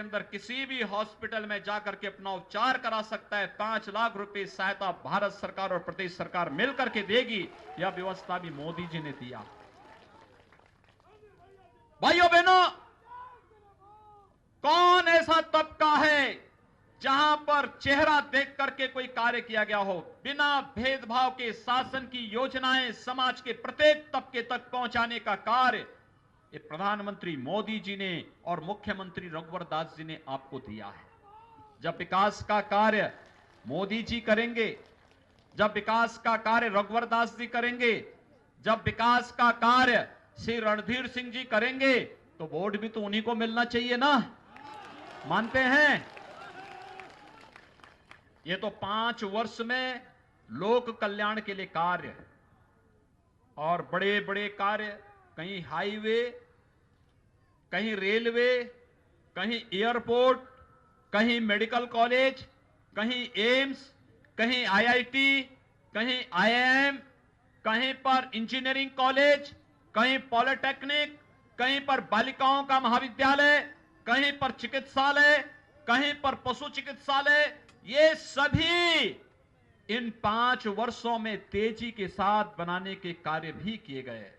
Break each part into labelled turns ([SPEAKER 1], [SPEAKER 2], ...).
[SPEAKER 1] अंदर किसी भी हॉस्पिटल में जाकर के अपना उपचार करा सकता है। 5 लाख रुपए सहायता भारत सरकार और प्रदेश सरकार मिलकर के देगी। यह व्यवस्था भी मोदी जी ने दिया। भाइयों बहनों, कौन ऐसा तबका है जहां पर चेहरा देख करके कोई कार्य किया गया हो? बिना भेदभाव के शासन की योजनाएं समाज के प्रत्येक तबके तक पहुंचाने का कार्य ये प्रधानमंत्री मोदी जी ने और मुख्यमंत्री रघुवर दास जी ने आपको दिया है। जब विकास का कार्य मोदी जी करेंगे, जब विकास का कार्य रघुवर दास जी करेंगे, जब विकास का कार्य श्री रणधीर सिंह जी करेंगे, तो वोट भी तो उन्हीं को मिलना चाहिए ना। मानते हैं? ये तो 5 वर्ष में लोक कल्याण के लिए कार्य और बड़े बड़े कार्य, कहीं हाईवे, कहीं रेलवे, कहीं एयरपोर्ट, कहीं मेडिकल कॉलेज, कहीं एम्स, कहीं आईआईटी, कहीं आईआईएम, कहीं पर इंजीनियरिंग कॉलेज, कहीं पॉलिटेक्निक, कहीं पर बालिकाओं का महाविद्यालय, कहीं पर चिकित्सालय, कहीं पर पशु चिकित्सालय। ये सभी इन 5 वर्षों में तेजी के साथ बनाने के कार्य भी किए गए।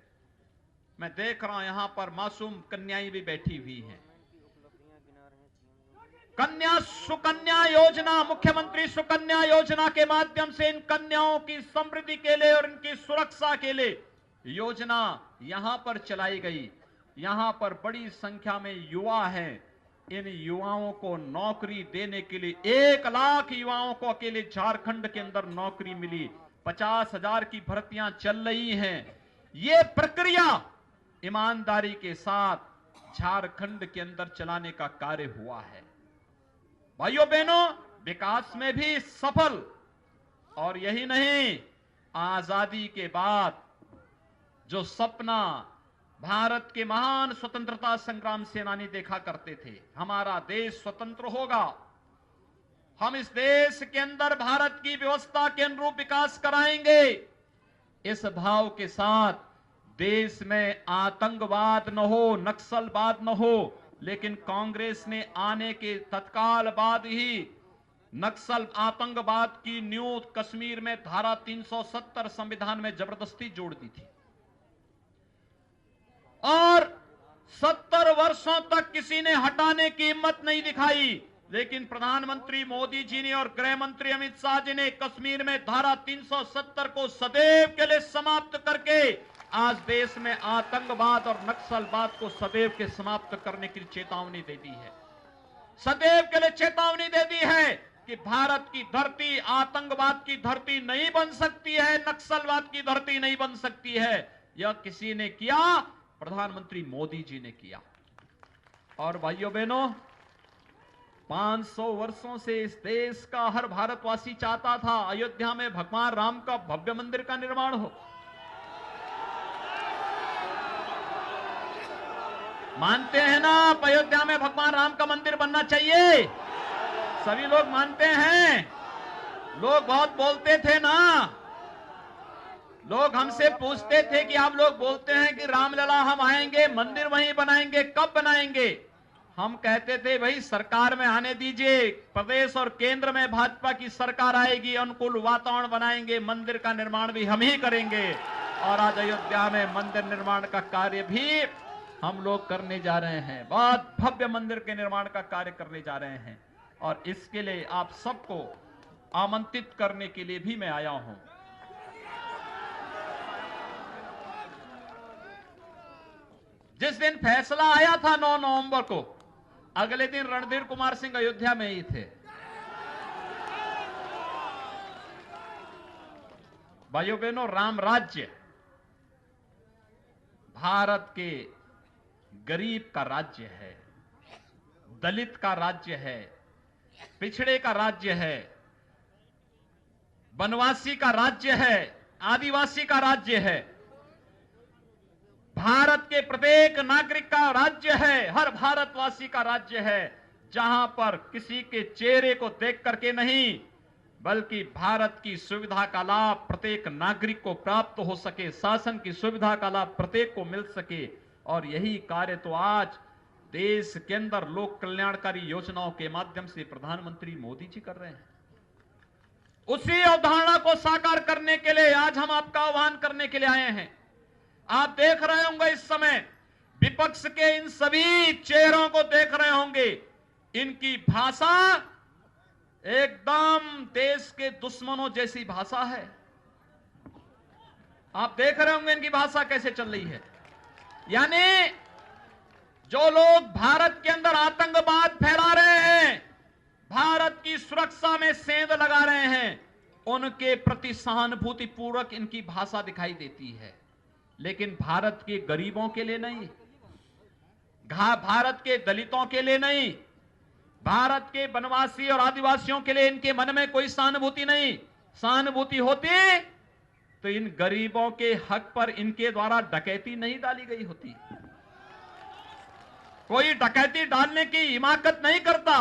[SPEAKER 1] मैं देख रहा हूं यहां पर मासूम कन्याएं भी बैठी हुई हैं। कन्या सुकन्या योजना, मुख्यमंत्री सुकन्या योजना के माध्यम से इन कन्याओं की समृद्धि के लिए और इनकी सुरक्षा के लिए योजना यहां पर चलाई गई। यहां पर बड़ी संख्या में युवा हैं। इन युवाओं को नौकरी देने के लिए 1 लाख युवाओं को अकेले झारखंड के अंदर नौकरी मिली। 50,000 की भर्तियां चल रही हैं। यह प्रक्रिया ईमानदारी के साथ झारखंड के अंदर चलाने का कार्य हुआ है। भाइयों बहनों, विकास में भी सफल। और यही नहीं, आजादी के बाद जो सपना भारत के महान स्वतंत्रता संग्राम सेनानी देखा करते थे, हमारा देश स्वतंत्र होगा, हम इस देश के अंदर भारत की व्यवस्था के अनुरूप विकास कराएंगे, इस भाव के साथ देश में आतंकवाद न हो, नक्सलवाद न हो। लेकिन कांग्रेस ने आने के तत्काल बाद ही नक्सल आतंकवाद की न्यू कश्मीर में धारा 370 संविधान में जबरदस्ती जोड़ दी थी और 70 वर्षों तक किसी ने हटाने की हिम्मत नहीं दिखाई। लेकिन प्रधानमंत्री मोदी जी ने और गृह मंत्री अमित शाह जी ने कश्मीर में धारा 370 को सदैव के लिए समाप्त करके आज देश में आतंकवाद और नक्सलवाद को सदैव के समाप्त करने की चेतावनी दे दी है। सदैव के लिए चेतावनी दे दी है कि भारत की धरती आतंकवाद की धरती नहीं बन सकती है, नक्सलवाद की धरती नहीं बन सकती है। यह किसी ने किया? प्रधानमंत्री मोदी जी ने किया। और भाइयों बहनों, 500 वर्षों से इस देश का हर भारतवासी चाहता था अयोध्या में भगवान राम का भव्य मंदिर का निर्माण हो। मानते हैं ना आप, अयोध्या में भगवान राम का मंदिर बनना चाहिए? सभी लोग मानते हैं। लोग बहुत बोलते थे ना, लोग हमसे पूछते थे कि आप लोग बोलते हैं कि रामलला हम आएंगे, मंदिर वहीं बनाएंगे, कब बनाएंगे? हम कहते थे भाई सरकार में आने दीजिए, प्रदेश और केंद्र में भाजपा की सरकार आएगी, अनुकूल वातावरण बनाएंगे, मंदिर का निर्माण भी हम ही करेंगे। और आज अयोध्या में मंदिर निर्माण का कार्य भी हम लोग करने जा रहे हैं। बहुत भव्य मंदिर के निर्माण का कार्य करने जा रहे हैं और इसके लिए आप सबको आमंत्रित करने के लिए भी मैं आया हूं। जिस दिन फैसला आया था 9 नवंबर को, अगले दिन रणधीर कुमार सिंह अयोध्या में ही थे। भाइयों बहनों, राम राज्य भारत के गरीब का राज्य है, दलित का राज्य है, पिछड़े का राज्य है, वनवासी का राज्य है, आदिवासी का राज्य है, भारत के प्रत्येक नागरिक का राज्य है, हर भारतवासी का राज्य है, जहां पर किसी के चेहरे को देख करके नहीं बल्कि भारत की सुविधा का लाभ प्रत्येक नागरिक को प्राप्त हो सके, शासन की सुविधा का लाभ प्रत्येक को मिल सके। और यही कार्य तो आज देश के अंदर लोक कल्याणकारी योजनाओं के माध्यम से प्रधानमंत्री मोदी जी कर रहे हैं। उसी अवधारणा को साकार करने के लिए आज हम आपका आह्वान करने के लिए आए हैं। आप देख रहे होंगे इस समय विपक्ष के इन सभी चेहरों को देख रहे होंगे, इनकी भाषा एकदम देश के दुश्मनों जैसी भाषा है। आप देख रहे होंगे इनकी भाषा कैसे चल रही है। यानी जो लोग भारत के अंदर आतंकवाद फैला रहे हैं, भारत की सुरक्षा में सेंध लगा रहे हैं, उनके प्रति सहानुभूति पूर्वक इनकी भाषा दिखाई देती है, लेकिन भारत के गरीबों के लिए नहीं, भारत के दलितों के लिए नहीं, भारत के वनवासी और आदिवासियों के लिए इनके मन में कोई सहानुभूति नहीं। सहानुभूति होती तो इन गरीबों के हक पर इनके द्वारा डकैती नहीं डाली गई होती। कोई डकैती डालने की हिमाकत नहीं करता।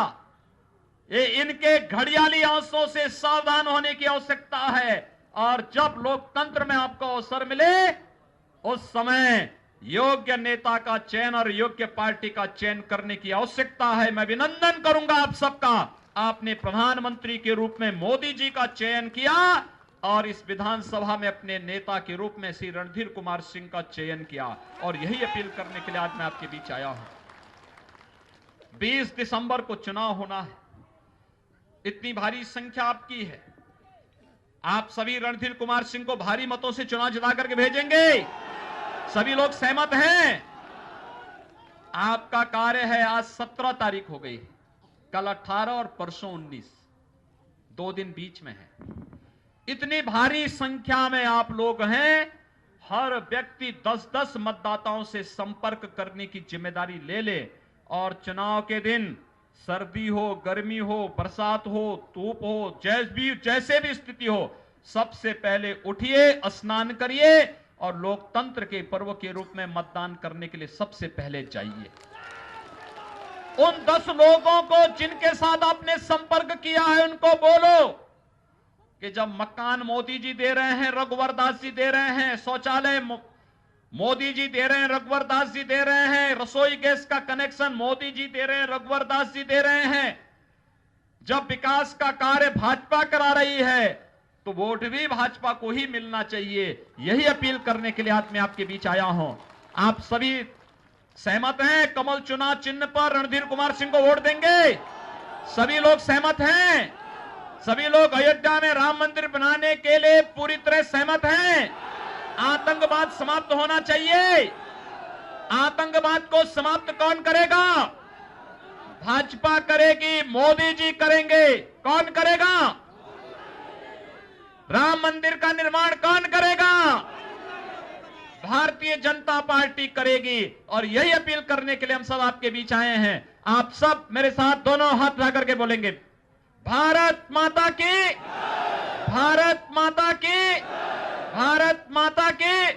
[SPEAKER 1] ये इनके घड़ियाली आंसुओं से सावधान होने की आवश्यकता है। और जब लोकतंत्र में आपको अवसर मिले उस समय योग्य नेता का चयन और योग्य पार्टी का चयन करने की आवश्यकता है। मैं अभिनंदन करूंगा आप सबका। आपने प्रधानमंत्री के रूप में मोदी जी का चयन किया और इस विधानसभा में अपने नेता के रूप में श्री रणधीर कुमार सिंह का चयन किया। और यही अपील करने के लिए आज मैं आपके बीच आया हूं। 20 दिसंबर को चुनाव होना है। इतनी भारी संख्या आपकी है। आप सभी रणधीर कुमार सिंह को भारी मतों से चुनाव जिता करके भेजेंगे। सभी लोग सहमत हैं? आपका कार्य है, आज 17 तारीख हो गई, कल 18 और परसों 19, 2 दिन बीच में है। इतनी भारी संख्या में आप लोग हैं। हर व्यक्ति 10-10 मतदाताओं से संपर्क करने की जिम्मेदारी ले ले और चुनाव के दिन सर्दी हो, गर्मी हो, बरसात हो, धूप हो, जैसे भी स्थिति हो, सबसे पहले उठिए, स्नान करिए और लोकतंत्र के पर्व के रूप में मतदान करने के लिए सबसे पहले जाइए। उन 10 लोगों को जिनके साथ आपने संपर्क किया है उनको बोलो कि जब मकान मोदी जी दे रहे हैं, रघुवर दास जी दे रहे हैं, शौचालय मोदी जी दे रहे हैं, रघुवर दास जी दे रहे हैं, रसोई गैस का कनेक्शन मोदी जी दे रहे हैं, रघुवर दास जी दे रहे हैं, जब विकास का कार्य भाजपा करा रही है तो वोट भी भाजपा को ही मिलना चाहिए। यही अपील करने के लिए आज मैं आपके बीच आया हूं। आप सभी सहमत हैं? कमल चुनाव चिन्ह पर रणधीर कुमार सिंह को वोट देंगे? सभी लोग सहमत हैं? सभी लोग अयोध्या में राम मंदिर बनाने के लिए पूरी तरह सहमत हैं? आतंकवाद समाप्त होना चाहिए। आतंकवाद को समाप्त कौन करेगा? भाजपा करेगी, मोदी जी करेंगे। कौन करेगा? राम मंदिर का निर्माण कौन करेगा? भारतीय जनता पार्टी करेगी। और यही अपील करने के लिए हम सब आपके बीच आए हैं। आप सब मेरे साथ दोनों हाथ उठा करके बोलेंगे, भारत माता की, भारत माता की, भारत माता की।